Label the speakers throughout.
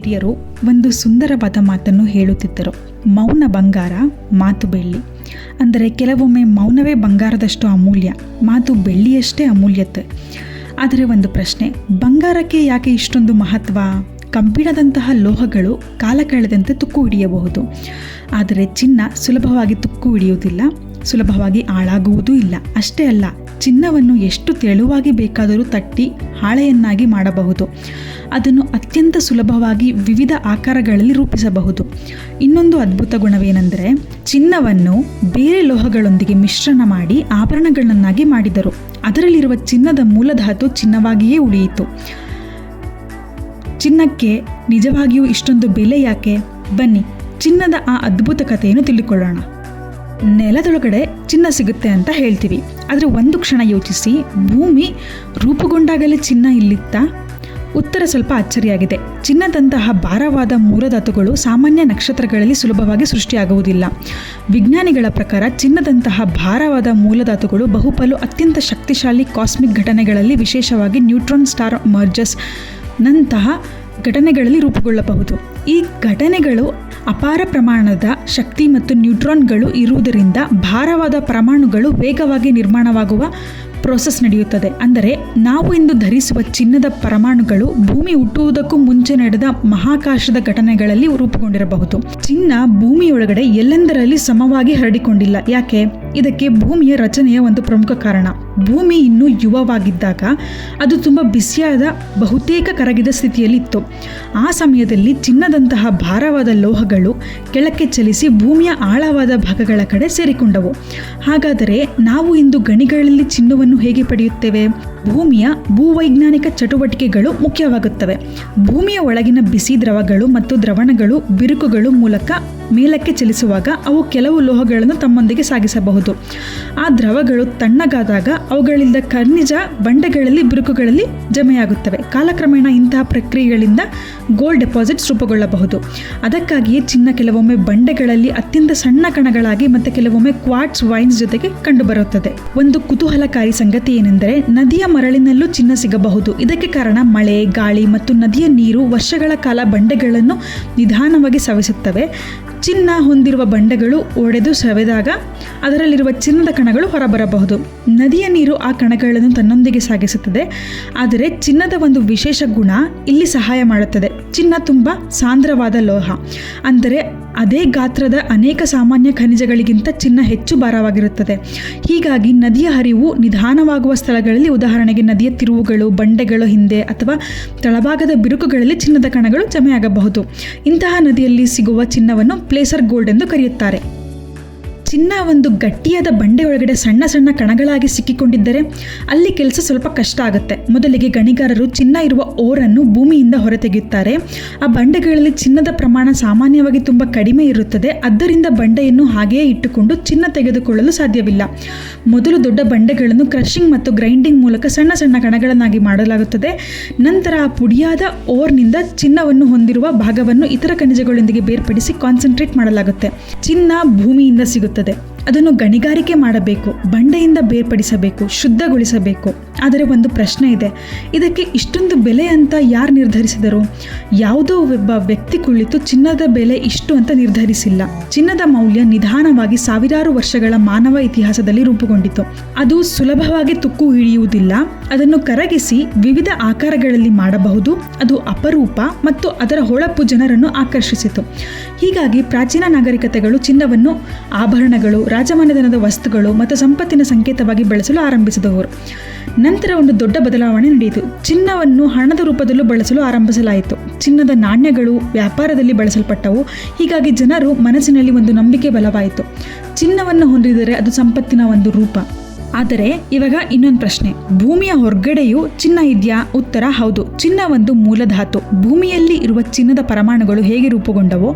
Speaker 1: ಹಿರಿಯರು ಒಂದು ಸುಂದರವಾದ ಮಾತನ್ನು ಹೇಳುತ್ತಿದ್ದರು. ಮೌನ ಬಂಗಾರ, ಮಾತು ಬೆಳ್ಳಿ. ಅಂದರೆ ಕೆಲವೊಮ್ಮೆ ಮೌನವೇ ಬಂಗಾರದಷ್ಟು ಅಮೂಲ್ಯ, ಮಾತು ಬೆಳ್ಳಿಯಷ್ಟೇ ಅಮೂಲ್ಯತೆ. ಆದರೆ ಒಂದು ಪ್ರಶ್ನೆ, ಬಂಗಾರಕ್ಕೆ ಯಾಕೆ ಇಷ್ಟೊಂದು ಮಹತ್ವ? ಕಬ್ಬಿಣದಂತಹ ಲೋಹಗಳು ಕಾಲ ಕಳೆದಂತೆ ತುಕ್ಕು ಹಿಡಿಯಬಹುದು, ಆದರೆ ಚಿನ್ನ ಸುಲಭವಾಗಿ ತುಕ್ಕು ಹಿಡಿಯುವುದಿಲ್ಲ, ಸುಲಭವಾಗಿ ಹಾಳಾಗುವುದೂ ಇಲ್ಲ. ಅಷ್ಟೇ ಅಲ್ಲ, ಚಿನ್ನವನ್ನು ಎಷ್ಟು ತೆಳುವಾಗಿ ಬೇಕಾದರೂ ತಟ್ಟಿ ಹಾಳೆಯನ್ನಾಗಿ ಮಾಡಬಹುದು. ಅದನ್ನು ಅತ್ಯಂತ ಸುಲಭವಾಗಿ ವಿವಿಧ ಆಕಾರಗಳಲ್ಲಿ ರೂಪಿಸಬಹುದು. ಇನ್ನೊಂದು ಅದ್ಭುತ ಗುಣವೇನೆಂದರೆ, ಚಿನ್ನವನ್ನು ಬೇರೆ ಲೋಹಗಳೊಂದಿಗೆ ಮಿಶ್ರಣ ಮಾಡಿ ಆಭರಣಗಳನ್ನಾಗಿ ಮಾಡಿದರು. ಅದರಲ್ಲಿರುವ ಚಿನ್ನದ ಮೂಲಧಾತು ಚಿನ್ನವಾಗಿಯೇ ಉಳಿಯಿತು. ಚಿನ್ನಕ್ಕೆ ನಿಜವಾಗಿಯೂ ಇಷ್ಟೊಂದು ಬೆಲೆ ಯಾಕೆ? ಬನ್ನಿ, ಚಿನ್ನದ ಆ ಅದ್ಭುತ ಕಥೆಯನ್ನು ತಿಳಿದುಕೊಳ್ಳೋಣ. ನೆಲದೊಳಗಡೆ ಚಿನ್ನ ಸಿಗುತ್ತೆ ಅಂತ ಹೇಳ್ತೀವಿ, ಆದರೆ ಒಂದು ಕ್ಷಣ ಯೋಚಿಸಿ, ಭೂಮಿ ರೂಪುಗೊಂಡಾಗಲೇ ಚಿನ್ನ ಇಲ್ಲಿತ್ತಾ? ಉತ್ತರ ಸ್ವಲ್ಪ ಅಚ್ಚರಿಯಾಗಿದೆ. ಚಿನ್ನದಂತಹ ಭಾರವಾದ ಮೂಲಧಾತುಗಳು ಸಾಮಾನ್ಯ ನಕ್ಷತ್ರಗಳಲ್ಲಿ ಸುಲಭವಾಗಿ ಸೃಷ್ಟಿಯಾಗುವುದಿಲ್ಲ. ವಿಜ್ಞಾನಿಗಳ ಪ್ರಕಾರ ಚಿನ್ನದಂತಹ ಭಾರವಾದ ಮೂಲಧಾತುಗಳು ಬಹುಪಾಲು ಅತ್ಯಂತ ಶಕ್ತಿಶಾಲಿ ಕಾಸ್ಮಿಕ್ ಘಟನೆಗಳಲ್ಲಿ, ವಿಶೇಷವಾಗಿ ನ್ಯೂಟ್ರಾನ್ ಸ್ಟಾರ್ ಮರ್ಜರ್ಸ್ ನಂತಹ ಘಟನೆಗಳಲ್ಲಿ ರೂಪುಗೊಳ್ಳಬಹುದು. ಈ ಘಟನೆಗಳು ಅಪಾರ ಪ್ರಮಾಣದ ಶಕ್ತಿ ಮತ್ತು ನ್ಯೂಟ್ರಾನ್ಗಳು ಇರುವುದರಿಂದ ಭಾರವಾದ ಪರಮಾಣುಗಳು ವೇಗವಾಗಿ ನಿರ್ಮಾಣವಾಗುವ ಪ್ರೋಸೆಸ್ ನಡೆಯುತ್ತದೆ. ಅಂದರೆ ನಾವು ಇಂದು ಧರಿಸುವ ಚಿನ್ನದ ಪರಮಾಣುಗಳು ಭೂಮಿ ಹುಟ್ಟುವುದಕ್ಕೂ ಮುಂಚೆ ನಡೆದ ಮಹಾಕಾಶದ ಘಟನೆಗಳಲ್ಲಿ ರೂಪುಗೊಂಡಿರಬಹುದು. ಚಿನ್ನ ಭೂಮಿಯೊಳಗಡೆ ಎಲ್ಲೆಂದರಲ್ಲಿ ಸಮವಾಗಿ ಹರಡಿಕೊಂಡಿಲ್ಲ. ಯಾಕೆ? ಇದಕ್ಕೆ ಭೂಮಿಯ ರಚನೆಯ ಒಂದು ಪ್ರಮುಖ ಕಾರಣ. ಭೂಮಿ ಇನ್ನೂ ಯುವವಾಗಿದ್ದಾಗ ಅದು ತುಂಬ ಬಿಸಿಯಾದ, ಬಹುತೇಕ ಕರಗಿದ ಸ್ಥಿತಿಯಲ್ಲಿ ಇತ್ತು. ಆ ಸಮಯದಲ್ಲಿ ಚಿನ್ನದಂತಹ ಭಾರವಾದ ಲೋಹಗಳು ಕೆಳಕ್ಕೆ ಚಲಿಸಿ ಭೂಮಿಯ ಆಳವಾದ ಭಾಗಗಳ ಕಡೆ ಸೇರಿಕೊಂಡವು. ಹಾಗಾದರೆ ನಾವು ಇಂದು ಗಣಿಗಳಲ್ಲಿ ಚಿನ್ನವನ್ನು ಹೇಗೆ ಪಡೆಯುತ್ತೇವೆ? ಭೂಮಿಯ ಭೂವೈಜ್ಞಾನಿಕ ಚಟುವಟಿಕೆಗಳು ಮುಖ್ಯವಾಗುತ್ತವೆ. ಭೂಮಿಯ ಒಳಗಿನ ಬಿಸಿ ದ್ರವಗಳು ಮತ್ತು ದ್ರವಣಗಳು ಬಿರುಕುಗಳು ಮೂಲಕ ಮೇಲಕ್ಕೆ ಚಲಿಸುವಾಗ ಅವು ಕೆಲವು ಲೋಹಗಳನ್ನು ತಮ್ಮೊಂದಿಗೆ ಸಾಗಿಸಬಹುದು. ಆ ದ್ರವಗಳು ತಣ್ಣಗಾದಾಗ ಅವುಗಳಿಂದ ಖನಿಜ ಬಂಡೆಗಳಲ್ಲಿ, ಬಿರುಕುಗಳಲ್ಲಿ ಜಮೆಯಾಗುತ್ತವೆ. ಕಾಲಕ್ರಮೇಣ ಇಂತಹ ಪ್ರಕ್ರಿಯೆಗಳಿಂದ ಗೋಲ್ಡ್ ಡೆಪಾಸಿಟ್ಸ್ ರೂಪುಗೊಳ್ಳಬಹುದು. ಅದಕ್ಕಾಗಿಯೇ ಚಿನ್ನ ಕೆಲವೊಮ್ಮೆ ಬಂಡೆಗಳಲ್ಲಿ ಅತ್ಯಂತ ಸಣ್ಣ ಕಣಗಳಾಗಿ ಮತ್ತು ಕೆಲವೊಮ್ಮೆ ಕ್ವಾರ್ಟ್ಸ್ ವೈನ್ಸ್ ಜೊತೆಗೆ ಕಂಡುಬರುತ್ತದೆ. ಒಂದು ಕುತೂಹಲಕಾರಿ ಸಂಗತಿ ಏನೆಂದರೆ, ನದಿಯ ಮರಳಿನಲ್ಲೂ ಚಿನ್ನ ಸಿಗಬಹುದು. ಇದಕ್ಕೆ ಕಾರಣ ಮಳೆ, ಗಾಳಿ ಮತ್ತು ನದಿಯ ನೀರು ವರ್ಷಗಳ ಕಾಲ ಬಂಡೆಗಳನ್ನು ನಿಧಾನವಾಗಿ ಸವೆಸುತ್ತವೆ. ಚಿನ್ನ ಹೊಂದಿರುವ ಬಂಡೆಗಳು ಒಡೆದು ಸವೆದಾಗ ಅದರಲ್ಲಿರುವ ಚಿನ್ನದ ಕಣಗಳು ಹೊರಬರಬಹುದು. ನದಿಯ ನೀರು ಆ ಕಣಗಳನ್ನು ತನ್ನೊಂದಿಗೆ ಸಾಗಿಸುತ್ತದೆ. ಆದರೆ ಚಿನ್ನದ ಒಂದು ವಿಶೇಷ ಗುಣ ಇಲ್ಲಿ ಸಹಾಯ ಮಾಡುತ್ತದೆ. ಚಿನ್ನ ತುಂಬ ಸಾಂದ್ರವಾದ ಲೋಹ, ಅಂದರೆ ಅದೇ ಗಾತ್ರದ ಅನೇಕ ಸಾಮಾನ್ಯ ಖನಿಜಗಳಿಗಿಂತ ಚಿನ್ನ ಹೆಚ್ಚು ಭಾರವಾಗಿರುತ್ತದೆ. ಹೀಗಾಗಿ ನದಿಯ ಹರಿವು ನಿಧಾನವಾಗುವ ಸ್ಥಳಗಳಲ್ಲಿ, ಉದಾಹರಣೆಗೆ ನದಿಯ ತಿರುವುಗಳು, ಬಂಡೆಗಳ ಹಿಂದೆ ಅಥವಾ ತಳಭಾಗದ ಬಿರುಕುಗಳಲ್ಲಿ ಚಿನ್ನದ ಕಣಗಳು ಜಮೆಯಾಗಬಹುದು. ಇಂತಹ ನದಿಯಲ್ಲಿ ಸಿಗುವ ಚಿನ್ನವನ್ನು ಪ್ಲೇಸರ್ ಗೋಲ್ಡ್ ಎಂದು ಕರೆಯುತ್ತಾರೆ. ಚಿನ್ನ ಒಂದು ಗಟ್ಟಿಯಾದ ಬಂಡೆ ಒಳಗಡೆ ಸಣ್ಣ ಸಣ್ಣ ಕಣಗಳಾಗಿ ಸಿಕ್ಕಿಕೊಂಡಿದ್ದರೆ ಅಲ್ಲಿ ಕೆಲಸ ಸ್ವಲ್ಪ ಕಷ್ಟ ಆಗುತ್ತೆ. ಮೊದಲಿಗೆ ಗಣಿಗಾರರು ಚಿನ್ನ ಇರುವ ಓರನ್ನು ಭೂಮಿಯಿಂದ ಹೊರತೆಗೆಯುತ್ತಾರೆ. ಆ ಬಂಡೆಗಳಲ್ಲಿ ಚಿನ್ನದ ಪ್ರಮಾಣ ಸಾಮಾನ್ಯವಾಗಿ ತುಂಬ ಕಡಿಮೆ ಇರುತ್ತದೆ. ಆದ್ದರಿಂದ ಬಂಡೆಯನ್ನು ಹಾಗೆಯೇ ಇಟ್ಟುಕೊಂಡು ಚಿನ್ನ ತೆಗೆದುಕೊಳ್ಳಲು ಸಾಧ್ಯವಿಲ್ಲ. ಮೊದಲು ದೊಡ್ಡ ಬಂಡೆಗಳನ್ನು ಕ್ರಷಿಂಗ್ ಮತ್ತು ಗ್ರೈಂಡಿಂಗ್ ಮೂಲಕ ಸಣ್ಣ ಸಣ್ಣ ಕಣಗಳನ್ನಾಗಿ ಮಾಡಲಾಗುತ್ತದೆ. ನಂತರ ಆ ಪುಡಿಯಾದ ಓರ್ನಿಂದ ಚಿನ್ನವನ್ನು ಹೊಂದಿರುವ ಭಾಗವನ್ನು ಇತರ ಖನಿಜಗಳೊಂದಿಗೆ ಬೇರ್ಪಡಿಸಿ ಕಾನ್ಸಂಟ್ರೇಟ್ ಮಾಡಲಾಗುತ್ತೆ. ಚಿನ್ನ ಭೂಮಿಯಿಂದ ಸಿಗುತ್ತದೆ. ಅದನ್ನು ಗಣಿಗಾರಿಕೆ ಮಾಡಬೇಕು, ಬಂಡೆಯಿಂದ ಬೇರ್ಪಡಿಸಬೇಕು, ಶುದ್ಧಗೊಳಿಸಬೇಕು. ಆದರೆ ಒಂದು ಪ್ರಶ್ನೆ ಇದೆ, ಇದಕ್ಕೆ ಇಷ್ಟೊಂದು ಬೆಲೆ ಅಂತ ಯಾರು ನಿರ್ಧರಿಸಿದರು? ಯಾವುದೋ ಒಬ್ಬ ವ್ಯಕ್ತಿ ಕುಳಿತು ಚಿನ್ನದ ಬೆಲೆ ಇಷ್ಟು ಅಂತ ನಿರ್ಧರಿಸಿಲ್ಲ. ಚಿನ್ನದ ಮೌಲ್ಯ ನಿಧಾನವಾಗಿ ಸಾವಿರಾರು ವರ್ಷಗಳ ಮಾನವ ಇತಿಹಾಸದಲ್ಲಿ ರೂಪುಗೊಂಡಿತು. ಅದು ಸುಲಭವಾಗಿ ತುಕ್ಕು ಹಿಡಿಯುವುದಿಲ್ಲ. ಅದನ್ನು ಕರಗಿಸಿ ವಿವಿಧ ಆಕಾರಗಳಲ್ಲಿ ಮಾಡಬಹುದು. ಅದು ಅಪರೂಪ ಮತ್ತು ಅದರ ಹೊಳಪು ಜನರನ್ನು ಆಕರ್ಷಿಸಿತು. ಹೀಗಾಗಿ ಪ್ರಾಚೀನ ನಾಗರಿಕತೆಗಳು ಚಿನ್ನವನ್ನು ಆಭರಣಗಳು, ರಾಜಮನೆತನದ ವಸ್ತುಗಳು ಮತ್ತು ಸಂಪತ್ತಿನ ಸಂಕೇತವಾಗಿ ಬಳಸಲು ಆರಂಭಿಸಿದವು. ನಂತರ ಒಂದು ದೊಡ್ಡ ಬದಲಾವಣೆ ನಡೆಯಿತು. ಚಿನ್ನವನ್ನು ಹಣದ ರೂಪದಲ್ಲೂ ಬಳಸಲು ಆರಂಭಿಸಲಾಯಿತು. ಚಿನ್ನದ ನಾಣ್ಯಗಳು ವ್ಯಾಪಾರದಲ್ಲಿ ಬಳಸಲ್ಪಟ್ಟವು. ಹೀಗಾಗಿ ಜನರು ಮನಸ್ಸಿನಲ್ಲಿ ಒಂದು ನಂಬಿಕೆ ಬಲವಾಯಿತು. ಚಿನ್ನವನ್ನು ಹೊಂದಿದರೆ ಅದು ಸಂಪತ್ತಿನ ಒಂದು ರೂಪ. ಆದರೆ ಇವಾಗ ಇನ್ನೊಂದು ಪ್ರಶ್ನೆ, ಭೂಮಿಯ ಹೊರಗಡೆಯೂ ಚಿನ್ನ ಇದೆಯಾ? ಉತ್ತರ ಹೌದು. ಚಿನ್ನ ಒಂದು ಮೂಲಧಾತು. ಭೂಮಿಯಲ್ಲಿ ಇರುವ ಚಿನ್ನದ ಪರಮಾಣುಗಳು ಹೇಗೆ ರೂಪುಗೊಂಡವೋ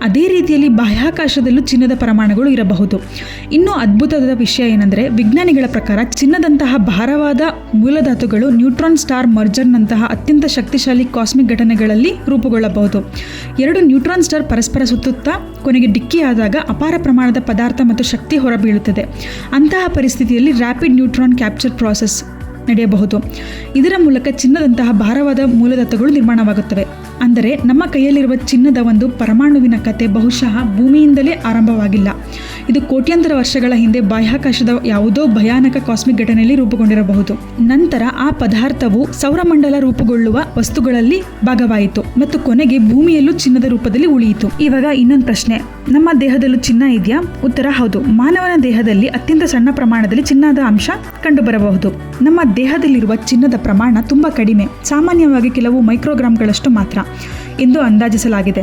Speaker 1: ಅದೇ ರೀತಿಯಲ್ಲಿ ಬಾಹ್ಯಾಕಾಶದಲ್ಲೂ ಚಿನ್ನದ ಪರಮಾಣುಗಳು ಇರಬಹುದು. ಇನ್ನೂ ಅದ್ಭುತವಾದ ವಿಷಯ ಏನೆಂದರೆ, ವಿಜ್ಞಾನಿಗಳ ಪ್ರಕಾರ ಚಿನ್ನದಂತಹ ಭಾರವಾದ ಮೂಲಧಾತುಗಳು ನ್ಯೂಟ್ರಾನ್ ಸ್ಟಾರ್ ಮರ್ಜರ್ನಂತಹ ಅತ್ಯಂತ ಶಕ್ತಿಶಾಲಿ ಕಾಸ್ಮಿಕ್ ಘಟನೆಗಳಲ್ಲಿ ರೂಪುಗೊಳ್ಳಬಹುದು. ಎರಡು ನ್ಯೂಟ್ರಾನ್ ಸ್ಟಾರ್ ಪರಸ್ಪರ ಸುತ್ತುತ್ತಾ ಕೊನೆಗೆ ಡಿಕ್ಕಿಯಾದಾಗ ಅಪಾರ ಪ್ರಮಾಣದ ಪದಾರ್ಥ ಮತ್ತು ಶಕ್ತಿ ಹೊರಬೀಳುತ್ತದೆ. ಅಂತಹ ಪರಿಸ್ಥಿತಿಯಲ್ಲಿ ರ್ಯಾಪಿಡ್ ನ್ಯೂಟ್ರಾನ್ ಕ್ಯಾಪ್ಚರ್ ಪ್ರಾಸೆಸ್ ನಡೆಯಬಹುದು. ಇದರ ಮೂಲಕ ಚಿನ್ನದಂತಹ ಭಾರವಾದ ಮೂಲಧಾತುಗಳು ನಿರ್ಮಾಣವಾಗುತ್ತವೆ. ಅಂದರೆ ನಮ್ಮ ಕೈಯಲ್ಲಿರುವ ಚಿನ್ನದ ಒಂದು ಪರಮಾಣುವಿನ ಕತೆ ಬಹುಶಃ ಭೂಮಿಯಿಂದಲೇ ಆರಂಭವಾಗಿಲ್ಲ. ಇದು ಕೋಟ್ಯಾಂತರ ವರ್ಷಗಳ ಹಿಂದೆ ಬಾಹ್ಯಾಕಾಶದ ಯಾವುದೋ ಭಯಾನಕ ಕಾಸ್ಮಿಕ್ ಘಟನೆಯಲ್ಲಿ ರೂಪುಗೊಂಡಿರಬಹುದು. ನಂತರ ಆ ಪದಾರ್ಥವು ಸೌರಮಂಡಲ ರೂಪುಗೊಳ್ಳುವ ವಸ್ತುಗಳಲ್ಲಿ ಭಾಗವಾಯಿತು ಮತ್ತು ಕೊನೆಗೆ ಭೂಮಿಯಲ್ಲೂ ಚಿನ್ನದ ರೂಪದಲ್ಲಿ ಉಳಿಯಿತು. ಇವಾಗ ಇನ್ನೊಂದು ಪ್ರಶ್ನೆ, ನಮ್ಮ ದೇಹದಲ್ಲೂ ಚಿನ್ನ ಇದೆಯಾ? ಉತ್ತರ ಹೌದು. ಮಾನವನ ದೇಹದಲ್ಲಿ ಅತ್ಯಂತ ಸಣ್ಣ ಪ್ರಮಾಣದಲ್ಲಿ ಚಿನ್ನದ ಅಂಶ ಕಂಡುಬರಬಹುದು. ನಮ್ಮ ದೇಹದಲ್ಲಿರುವ ಚಿನ್ನದ ಪ್ರಮಾಣ ತುಂಬಾ ಕಡಿಮೆ, ಸಾಮಾನ್ಯವಾಗಿ ಕೆಲವು ಮೈಕ್ರೋಗ್ರಾಂಗಳಷ್ಟು ಮಾತ್ರ ಎಂದು ಅಂದಾಜಿಸಲಾಗಿದೆ.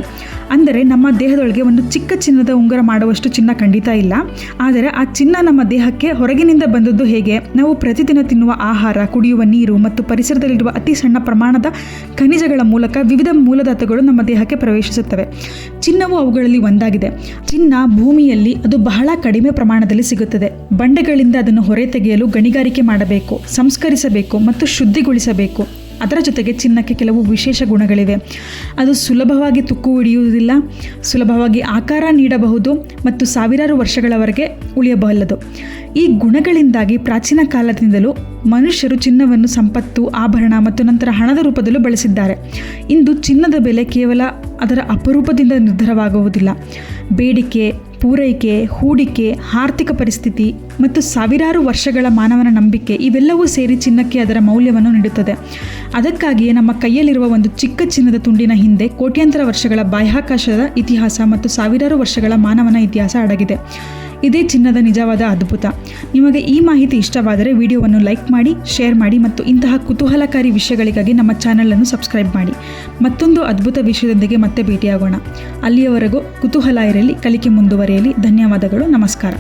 Speaker 1: ಅಂದರೆ ನಮ್ಮ ದೇಹದೊಳಗೆ ಒಂದು ಚಿಕ್ಕ ಚಿನ್ನದ ಉಂಗುರ ಮಾಡುವಷ್ಟು ಚಿನ್ನ ಖಂಡಿತ ಇಲ್ಲ. ಆದರೆ ಆ ಚಿನ್ನ ನಮ್ಮ ದೇಹಕ್ಕೆ ಹೊರಗಿನಿಂದ ಬಂದದ್ದು ಹೇಗೆ? ನಾವು ಪ್ರತಿದಿನ ತಿನ್ನುವ ಆಹಾರ, ಕುಡಿಯುವ ನೀರು ಮತ್ತು ಪರಿಸರದಲ್ಲಿರುವ ಅತಿ ಸಣ್ಣ ಪ್ರಮಾಣದ ಖನಿಜಗಳ ಮೂಲಕ ವಿವಿಧ ಮೂಲಧಾತುಗಳು ನಮ್ಮ ದೇಹಕ್ಕೆ ಪ್ರವೇಶಿಸುತ್ತವೆ. ಚಿನ್ನವು ಅವುಗಳಲ್ಲಿ ಒಂದಾಗಿದೆ. ಚಿನ್ನ ಭೂಮಿಯಲ್ಲಿ ಅದು ಬಹಳ ಕಡಿಮೆ ಪ್ರಮಾಣದಲ್ಲಿ ಸಿಗುತ್ತದೆ. ಬಂಡೆಗಳಿಂದ ಅದನ್ನು ಹೊರತೆಗೆಯಲು ಗಣಿಗಾರಿಕೆ ಮಾಡಬೇಕು, ಸಂಸ್ಕರಿಸಬೇಕು ಮತ್ತು ಶುದ್ಧಿಗೊಳಿಸಬೇಕು. ಅದರ ಜೊತೆಗೆ ಚಿನ್ನಕ್ಕೆ ಕೆಲವು ವಿಶೇಷ ಗುಣಗಳಿವೆ. ಅದು ಸುಲಭವಾಗಿ ತುಕ್ಕು ಹಿಡಿಯುವುದಿಲ್ಲ, ಸುಲಭವಾಗಿ ಆಕಾರ ನೀಡಬಹುದು ಮತ್ತು ಸಾವಿರಾರು ವರ್ಷಗಳವರೆಗೆ ಉಳಿಯಬಲ್ಲದು. ಈ ಗುಣಗಳಿಂದಾಗಿ ಪ್ರಾಚೀನ ಕಾಲದಿಂದಲೂ ಮನುಷ್ಯರು ಚಿನ್ನವನ್ನು ಸಂಪತ್ತು, ಆಭರಣ ಮತ್ತು ನಂತರ ಹಣದ ರೂಪದಲ್ಲೂ ಬಳಸಿದ್ದಾರೆ. ಇಂದು ಚಿನ್ನದ ಬೆಲೆ ಕೇವಲ ಅದರ ಅಪರೂಪದಿಂದ ನಿರ್ಧಾರವಾಗುವುದಿಲ್ಲ. ಬೇಡಿಕೆ, ಪೂರೈಕೆ, ಹೂಡಿಕೆ, ಆರ್ಥಿಕ ಪರಿಸ್ಥಿತಿ ಮತ್ತು ಸಾವಿರಾರು ವರ್ಷಗಳ ಮಾನವನ ನಂಬಿಕೆ ಇವೆಲ್ಲವೂ ಸೇರಿ ಚಿನ್ನಕ್ಕೆ ಅದರ ಮೌಲ್ಯವನ್ನು ನೀಡುತ್ತದೆ. ಅದಕ್ಕಾಗಿಯೇ ನಮ್ಮ ಕೈಯಲ್ಲಿರುವ ಒಂದು ಚಿಕ್ಕ ಚಿನ್ನದ ತುಂಡಿನ ಹಿಂದೆ ಕೋಟ್ಯಾಂತರ ವರ್ಷಗಳ ಬಾಹ್ಯಾಕಾಶದ ಇತಿಹಾಸ ಮತ್ತು ಸಾವಿರಾರು ವರ್ಷಗಳ ಮಾನವನ ಇತಿಹಾಸ ಅಡಗಿದೆ. ಇದೇ ಚಿನ್ನದ ನಿಜವಾದ ಅದ್ಭುತ. ನಿಮಗೆ ಈ ಮಾಹಿತಿ ಇಷ್ಟವಾದರೆ ವಿಡಿಯೋವನ್ನು ಲೈಕ್ ಮಾಡಿ, ಶೇರ್ ಮಾಡಿ ಮತ್ತು ಇಂತಹ ಕುತೂಹಲಕಾರಿ ವಿಷಯಗಳಿಗಾಗಿ ನಮ್ಮ ಚಾನಲನ್ನು ಸಬ್ಸ್ಕ್ರೈಬ್ ಮಾಡಿ. ಮತ್ತೊಂದು ಅದ್ಭುತ ವಿಷಯದೊಂದಿಗೆ ಮತ್ತೆ ಭೇಟಿಯಾಗೋಣ. ಅಲ್ಲಿಯವರೆಗೂ ಕುತೂಹಲ ಇರಲಿ, ಕಲಿಕೆ ಮುಂದುವರಿಯಲಿ. ಧನ್ಯವಾದಗಳು. ನಮಸ್ಕಾರ.